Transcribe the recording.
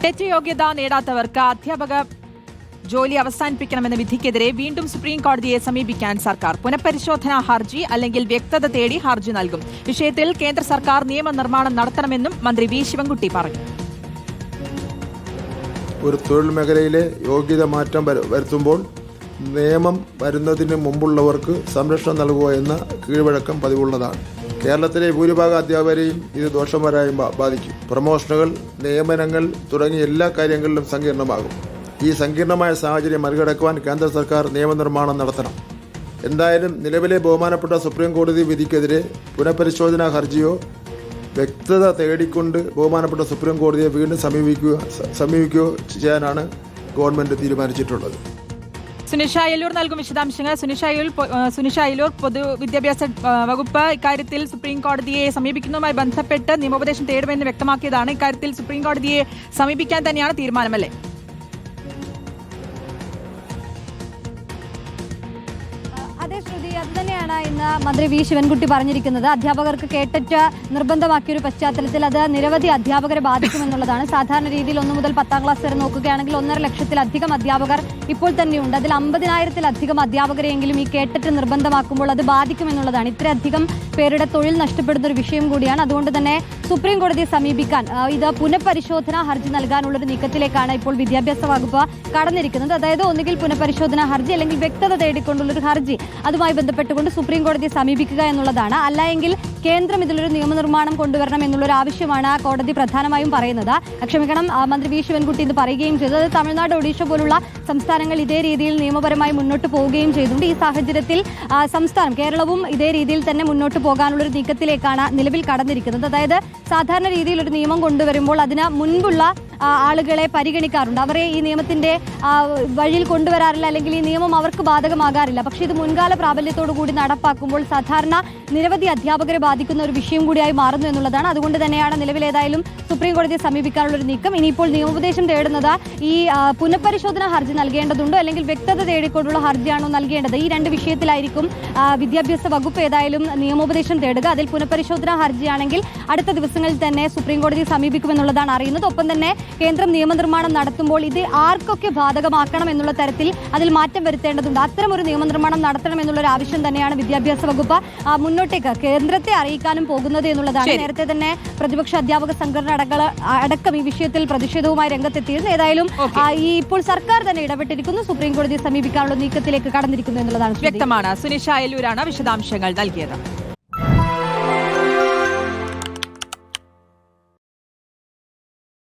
TET യോഗ്യത നേടാത്തവർക്ക് അധ്യാപക ജോലി അവസാനിപ്പിക്കണമെന്ന വിധിക്കെതിരെ വീണ്ടും സുപ്രീം കോടതിയെ സമീപിക്കാൻ സർക്കാർ. പുനഃപരിശോധനാ ഹർജി അല്ലെങ്കിൽ വ്യക്തത തേടി ഹർജി നൽകും. വിഷയത്തിൽ കേന്ദ്ര സർക്കാർ നിയമനിർമ്മാണം നടത്തണമെന്നും മന്ത്രി വി ശിവൻകുട്ടി പറഞ്ഞു. ഒരു തൊഴിൽ മേഖലയിലെ യോഗ്യത മാറ്റം വരുത്തുമ്പോൾ നിയമം വരുന്നതിന് മുമ്പുള്ളവർക്ക് സംരക്ഷണം നൽകുക എന്ന കീഴ്വഴക്കം പതിവുള്ളതാണ്. കേരളത്തിലെ ഭൂരിഭാഗം അധ്യാപകരെയും ഇത് ദോഷകരമായി ബാധിക്കും. പ്രമോഷനുകൾ, നിയമനങ്ങൾ തുടങ്ങിയ എല്ലാ കാര്യങ്ങളിലും സങ്കീർണമാകും. ഈ സങ്കീർണമായ സാഹചര്യം മറികടക്കുവാൻ കേന്ദ്ര സർക്കാർ നിയമനിർമ്മാണം നടത്തണം. എന്തായാലും നിലവിലെ ബഹുമാനപ്പെട്ട സുപ്രീം കോടതി വിധിക്കെതിരെ പുനഃപരിശോധനാ ഹർജിയോ വ്യക്തത തേടിക്കൊണ്ട് ബഹുമാനപ്പെട്ട സുപ്രീം കോടതിയെ വീണ്ടും സമീപിക്കുകയോ ചെയ്യാനാണ് ഗവൺമെന്റ് തീരുമാനിച്ചിട്ടുള്ളത്. സുനിഷ അയ്യലൂർ നൽകും വിശദാംശങ്ങൾ. സുനിഷ അയ്യലൂർ, പൊതുവിദ്യാഭ്യാസ വകുപ്പ് ഇക്കാര്യത്തിൽ സുപ്രീം കോടതിയെ സമീപിക്കുന്നതുമായി ബന്ധപ്പെട്ട് നിയമോപദേശം തേടുമെന്ന് വ്യക്തമാക്കിയതാണ്. ഇക്കാര്യത്തിൽ സുപ്രീം കോടതിയെ സമീപിക്കാൻ തന്നെയാണ് തീരുമാനമല്ലേ? അതെ ശ്രുതി, അത് തന്നെയാണ് ഇന്ന് മന്ത്രി വി ശിവൻകുട്ടി പറഞ്ഞിരിക്കുന്നത്. അധ്യാപകർക്ക് കേട്ടറ്റ് നിർബന്ധമാക്കിയൊരു പശ്ചാത്തലത്തിൽ അത് നിരവധി അധ്യാപകരെ ബാധിക്കുമെന്നുള്ളതാണ്. സാധാരണ രീതിയിൽ 1 മുതൽ 10ാം ക്ലാസ് വരെ നോക്കുകയാണെങ്കിൽ 1.5 ലക്ഷത്തിലധികം അധ്യാപകർ ഇപ്പോൾ തന്നെയുണ്ട്. അതിൽ 50,000-ത്തിലധികം അധ്യാപകരെയെങ്കിലും ഈ കേട്ടറ്റ് നിർബന്ധമാക്കുമ്പോൾ അത് ബാധിക്കുമെന്നുള്ളതാണ്. ഇത്രയധികം പേരുടെ തൊഴിൽ നഷ്ടപ്പെടുന്ന ഒരു വിഷയം കൂടിയാണ്. അതുകൊണ്ട് തന്നെ സുപ്രീം കോടതിയെ സമീപിക്കാൻ ഇത് പുനഃപരിശോധനാ ഹർജി നൽകാനുള്ളൊരു നീക്കത്തിലേക്കാണ് ഇപ്പോൾ വിദ്യാഭ്യാസ വകുപ്പ് കടന്നിരിക്കുന്നത്. അതായത് ഒന്നുകിൽ പുനഃപരിശോധനാ ഹർജി അല്ലെങ്കിൽ വ്യക്തത തേടിക്കൊണ്ടുള്ളൊരു ഹർജി അതുമായി ബന്ധപ്പെട്ടുകൊണ്ട് സുപ്രീം കോടതിയെ സമീപിക്കുക എന്നുള്ളതാണ്. അല്ലായെങ്കിൽ കേന്ദ്രം ഇതിലൊരു നിയമനിർമ്മാണം കൊണ്ടുവരണം എന്നുള്ളൊരു ആവശ്യമാണ് കോടതി പ്രധാനമായും പറയുന്നത്. ക്ഷമിക്കണം, മന്ത്രി വി ശിവൻകുട്ടി ഇത് പറയുകയും ചെയ്തു. അത് തമിഴ്നാട്, ഒഡീഷ പോലുള്ള സംസ്ഥാനങ്ങൾ ഇതേ രീതിയിൽ നിയമപരമായി മുന്നോട്ട് പോവുകയും ചെയ്തിട്ടുണ്ട്. ഈ സാഹചര്യത്തിൽ സംസ്ഥാനം കേരളവും ഇതേ രീതിയിൽ തന്നെ മുന്നോട്ട് പോകാനുള്ളൊരു നീക്കത്തിലേക്കാണ് നിലവിൽ കടന്നിരിക്കുന്നത്. അതായത് സാധാരണ രീതിയിൽ ഒരു നിയമം കൊണ്ടുവരുമ്പോൾ അതിന് മുൻപുള്ള ആളുകളെ പരിഗണിക്കാറുണ്ട്. അവരെ ഈ നിയമത്തിന്റെ വഴിയിൽ കൊണ്ടുവരാറില്ല, അല്ലെങ്കിൽ ഈ നിയമം അവർക്ക് ബാധകമാകാറില്ല. പക്ഷേ ഇത് മുൻകാല പ്രാബല്യത്തോടു കൂടി നടപ്പാക്കുമ്പോൾ സാധാരണ നിരവധി അധ്യാപകരെ ബാധിക്കുന്ന ഒരു വിഷയം കൂടിയായി മാറുന്നു എന്നുള്ളതാണ്. അതുകൊണ്ട് തന്നെയാണ് നിലവിലേതായാലും സുപ്രീം കോടതിയെ സമീപിക്കാനുള്ള ഒരു നീക്കം. ഇനിയിപ്പോൾ നിയമോപദേശം തേടുന്നത് ഈ പുനഃപരിശോധനാ ഹർജി നൽകേണ്ടതുണ്ടോ അല്ലെങ്കിൽ വ്യക്തത തേടിക്കൊണ്ടുള്ള ഹർജിയാണോ നൽകേണ്ടത്? ഈ 2 വിഷയത്തിലായിരിക്കും വിദ്യാഭ്യാസ വകുപ്പ് ഏതായാലും നിയമോപദേശം തേടുക. അതിൽ പുനഃപരിശോധനാ ഹർജിയാണെങ്കിൽ അടുത്ത ദിവസങ്ങളിൽ തന്നെ സുപ്രീം കോടതിയെ സമീപിക്കുമെന്നുള്ളതാണ് അറിയുന്നത്. ഒപ്പം തന്നെ കേന്ദ്രം നിയമനിർമ്മാണം നടത്തുമ്പോൾ ഇത് ആർക്കൊക്കെ ബാധകമാക്കണം എന്നുള്ള തരത്തിൽ അതിൽ മാറ്റം വരുത്തേണ്ടതുണ്ട്. അത്തരമൊരു നിയമനിർമ്മാണം നടത്തണം എന്നുള്ളൊരു ആവശ്യം തന്നെയാണ് വിദ്യാഭ്യാസ വകുപ്പ് മുന്നോട്ടേക്ക് കേന്ദ്രത്തെ അറിയിക്കാനും പോകുന്നത് എന്നുള്ളതാണ്. നേരത്തെ തന്നെ പ്രതിപക്ഷ അധ്യാപക സംഘടന അടക്കം ഈ വിഷയത്തിൽ പ്രതിഷേധവുമായി രംഗത്തെത്തിയിരുന്നു. ഏതായാലും ഇപ്പോൾ സർക്കാർ തന്നെ ഇടപെട്ടിരിക്കുന്നു, സുപ്രീം കോടതിയെ സമീപിക്കാനുള്ള നീക്കത്തിലേക്ക് കടന്നിരിക്കുന്നു എന്നുള്ളതാണ് വ്യക്തമാണ്. സുനിഷ അയ്യലൂരാണ് വിശദാംശങ്ങൾ നൽകിയത്.